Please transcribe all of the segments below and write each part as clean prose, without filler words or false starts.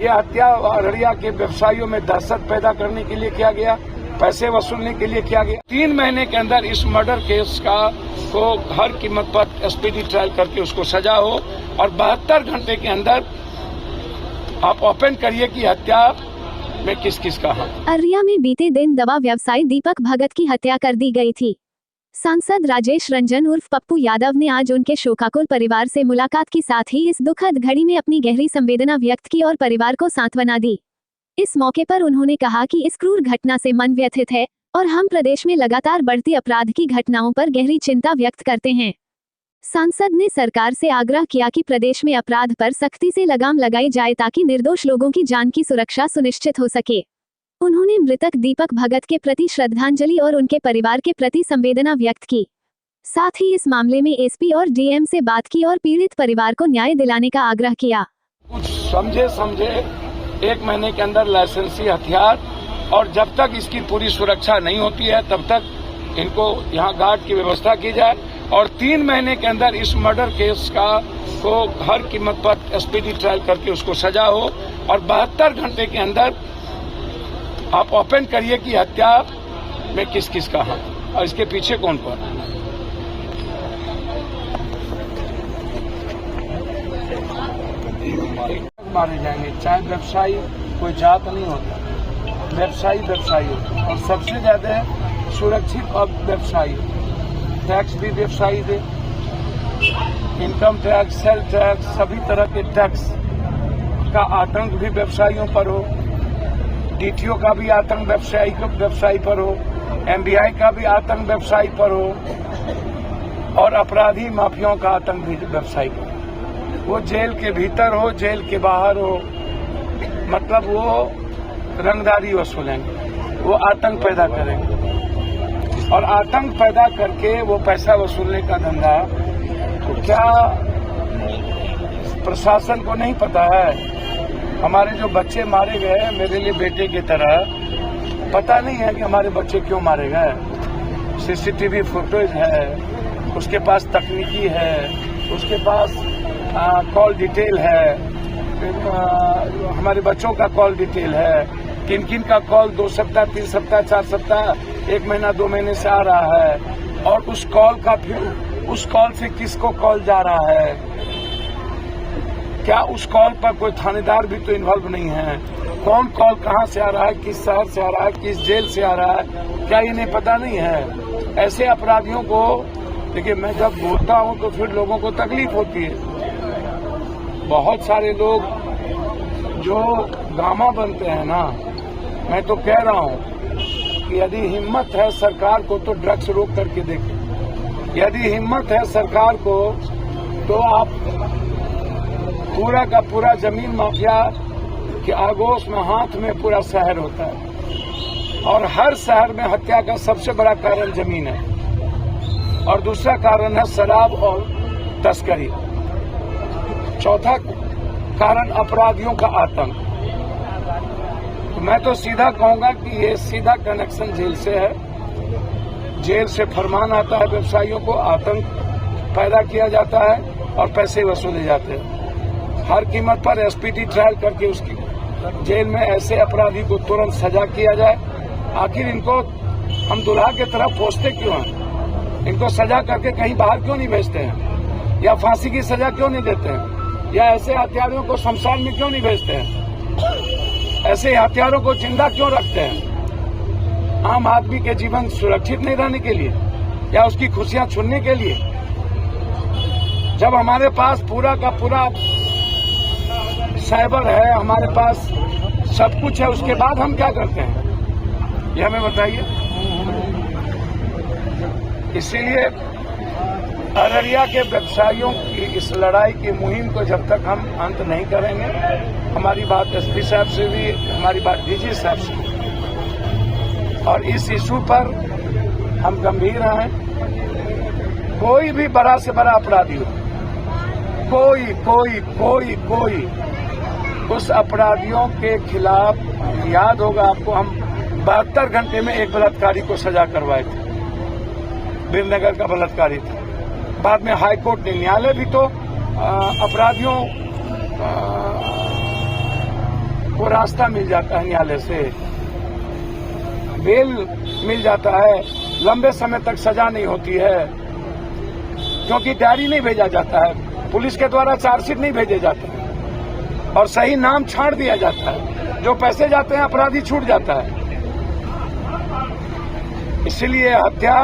ये हत्या अररिया के व्यवसायियों में दहशत पैदा करने के लिए किया गया, पैसे वसूलने के लिए किया गया। 3 महीने के अंदर इस मर्डर केस को हर कीमत पर स्पीडी ट्रायल करके उसको सजा हो और 72 घंटे के अंदर आप ओपन करिए कि हत्या में किस किस का हाथ। अररिया में बीते दिन दवा व्यवसायी दीपक भगत की हत्या कर दी गई थी। सांसद राजेश रंजन उर्फ पप्पू यादव ने आज उनके शोकाकुल परिवार से मुलाकात की, साथ ही इस दुखद घड़ी में अपनी गहरी संवेदना व्यक्त की और परिवार को सांत्वना दी। इस मौके पर उन्होंने कहा कि इस क्रूर घटना से मन व्यथित है और हम प्रदेश में लगातार बढ़ती अपराध की घटनाओं पर गहरी चिंता व्यक्त करते हैं। सांसद ने सरकार से आग्रह किया कि प्रदेश में अपराध पर सख्ती से लगाम लगाई जाए ताकि निर्दोष लोगों की जान की सुरक्षा सुनिश्चित हो सके। उन्होंने मृतक दीपक भगत के प्रति श्रद्धांजलि और उनके परिवार के प्रति संवेदना व्यक्त की। साथ ही इस मामले में एसपी और डीएम से बात की और पीड़ित परिवार को न्याय दिलाने का आग्रह किया। कुछ समझे 1 महीने के अंदर लाइसेंसी हथियार, और जब तक इसकी पूरी सुरक्षा नहीं होती है तब तक इनको यहाँ गार्ड की व्यवस्था की जाए और 3 महीने के अंदर इस मर्डर केस को हर कीमत पर स्पीडी ट्रायल करके उसको सजा हो और 72 घंटे के अंदर आप ओपन करिए कि हत्या में किस किस का हाथ और इसके पीछे कौन कौन है। मारे जाएंगे, चाहे व्यवसायी कोई जात नहीं होता, व्यवसायी होता और सबसे ज्यादा सुरक्षित अब व्यवसायी। टैक्स भी व्यवसायी दे, इनकम टैक्स, सेल टैक्स, सभी तरह के टैक्स का आतंक भी व्यवसायियों पर हो, डीटीओ का भी आतंक व्यवसायी पर हो, एमबीआई का भी आतंक व्यवसायी पर हो और अपराधी माफियाओं का आतंक भी व्यवसायी पर हो। वो जेल के भीतर हो, जेल के बाहर हो, मतलब वो रंगदारी वसूलेंगे, वो आतंक पैदा करेंगे और आतंक पैदा करके वो पैसा वसूलने का धंधा। तो क्या प्रशासन को नहीं पता है? हमारे जो बच्चे मारे गए मेरे लिए बेटे की तरह, पता नहीं है कि हमारे बच्चे क्यों मारे गए। सीसीटीवी फुटेज है, उसके पास तकनीकी है, उसके पास कॉल डिटेल है, हमारे बच्चों का कॉल डिटेल है, किन किन का कॉल 2 सप्ताह 3 सप्ताह 4 सप्ताह 1 महीना 2 महीने से आ रहा है और उस कॉल का फिर उस कॉल से किसको कॉल जा रहा है। क्या उस कॉल पर कोई थानेदार भी तो इन्वॉल्व नहीं है? कौन कॉल कहां से आ रहा है, किस शहर से आ रहा है, किस जेल से आ रहा है, क्या इन्हें पता नहीं है? ऐसे अपराधियों को देखिए, मैं जब बोलता हूं तो फिर लोगों को तकलीफ होती है। बहुत सारे लोग जो गामा बनते हैं ना, मैं तो कह रहा हूं कि यदि हिम्मत है सरकार को तो ड्रग्स रोक करके देखें। यदि हिम्मत है सरकार को तो आप पूरा का पूरा जमीन माफिया के आगोश में हाथ में पूरा शहर होता है और हर शहर में हत्या का सबसे बड़ा कारण जमीन है और दूसरा कारण है शराब और तस्करी। चौथा कारण अपराधियों का आतंक। तो मैं तो सीधा कहूंगा कि ये सीधा कनेक्शन जेल से है। जेल से फरमान आता है व्यवसायियों को, आतंक पैदा किया जाता है और पैसे वसूले जाते हैं। हर कीमत पर एसपीटी ट्रायल करके उसकी जेल में ऐसे अपराधी को तुरंत सजा किया जाए। आखिर इनको हम दुल्हा की तरफ पोसते क्यों हैं? इनको सजा करके कहीं बाहर क्यों नहीं भेजते हैं या फांसी की सजा क्यों नहीं देते हैं या ऐसे हत्यारों को शमशान में क्यों नहीं भेजते हैं? ऐसे हत्यारों को जिंदा क्यों रखते हैं? आम आदमी के जीवन सुरक्षित नहीं रहने के लिए या उसकी खुशियां छीनने के लिए? जब हमारे पास पूरा का पूरा साइबर है, हमारे पास सब कुछ है, उसके बाद हम क्या करते हैं ये हमें बताइए। इसीलिए अररिया के व्यवसायियों की इस लड़ाई की मुहिम को जब तक हम अंत नहीं करेंगे, हमारी बात एसपी साहब से भी, हमारी बात डीजी साहब से भी, और इस इशू पर हम गंभीर हैं। कोई भी बड़ा से बड़ा अपराधी हो, कोई उस अपराधियों के खिलाफ, याद होगा आपको, हम 72 घंटे में एक बलात्कारी को सजा करवाए थे, वीरनगर का बलात्कारी था। बाद में हाईकोर्ट ने, न्यायालय भी तो अपराधियों को रास्ता मिल जाता है न्यायालय से, बेल मिल जाता है, लंबे समय तक सजा नहीं होती है, क्योंकि डायरी नहीं भेजा जाता है, पुलिस के द्वारा चार्जशीट नहीं भेजे जाते हैं और सही नाम छांट दिया जाता है, जो पैसे जाते हैं अपराधी छूट जाता है। इसलिए हत्या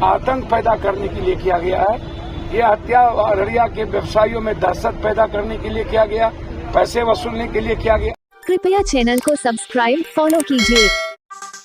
आतंक पैदा करने के लिए किया गया है। ये हत्या अररिया के व्यवसायियों में दहशत पैदा करने के लिए किया गया, पैसे वसूलने के लिए किया गया। कृपया चैनल को सब्सक्राइब फॉलो कीजिए।